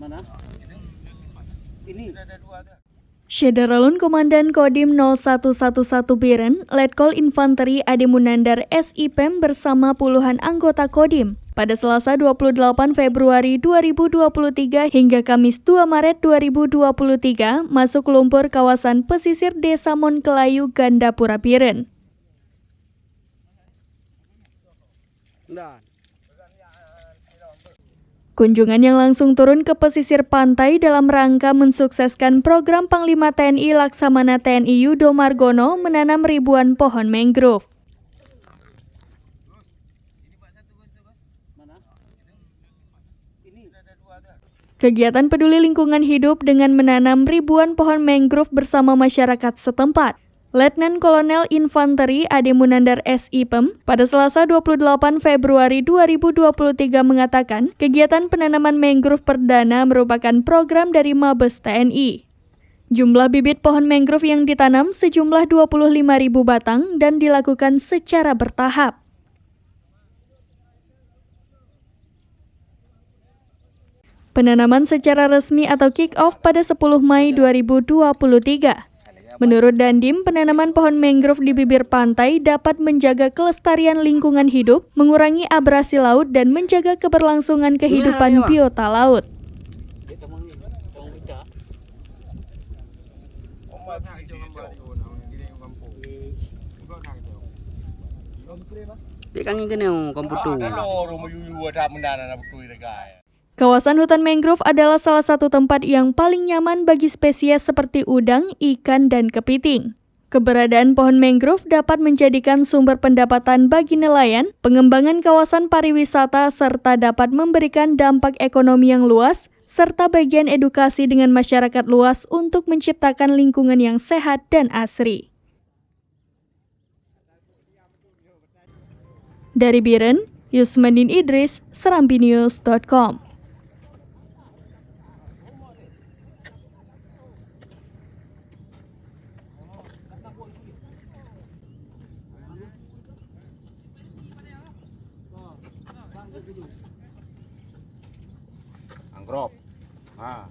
Mana? Ini. Syederalun Komandan Kodim 0111 Biren, Letkol Infanteri Ade Munandar SIPEM bersama puluhan anggota Kodim pada Selasa 28 Februari 2023 hingga Kamis 2 Maret 2023 masuk lumpur kawasan pesisir Desa Monkelayu, Gandapura Biren. Kunjungan yang langsung turun ke pesisir pantai dalam rangka mensukseskan program Panglima TNI Laksamana TNI Yudo Margono menanam ribuan pohon mangrove. Kegiatan peduli lingkungan hidup dengan menanam ribuan pohon mangrove bersama masyarakat setempat. Letnan Kolonel Infanteri Ade Munandar SIPEM pada Selasa 28 Februari 2023 mengatakan kegiatan penanaman mangrove perdana merupakan program dari Mabes TNI. Jumlah bibit pohon mangrove yang ditanam sejumlah 25.000 batang dan dilakukan secara bertahap. Penanaman secara resmi atau kick-off pada 10 Mei 2023. Menurut Dandim, penanaman pohon mangrove di bibir pantai dapat menjaga kelestarian lingkungan hidup, mengurangi abrasi laut, dan menjaga keberlangsungan kehidupan biota laut. Kawasan hutan mangrove adalah salah satu tempat yang paling nyaman bagi spesies seperti udang, ikan, dan kepiting. Keberadaan pohon mangrove dapat menjadikan sumber pendapatan bagi nelayan, pengembangan kawasan pariwisata, serta dapat memberikan dampak ekonomi yang luas, serta bagian edukasi dengan masyarakat luas untuk menciptakan lingkungan yang sehat dan asri. Dari Biren, Yusmandin Idris, serambinews.com. Mangrove. Ah.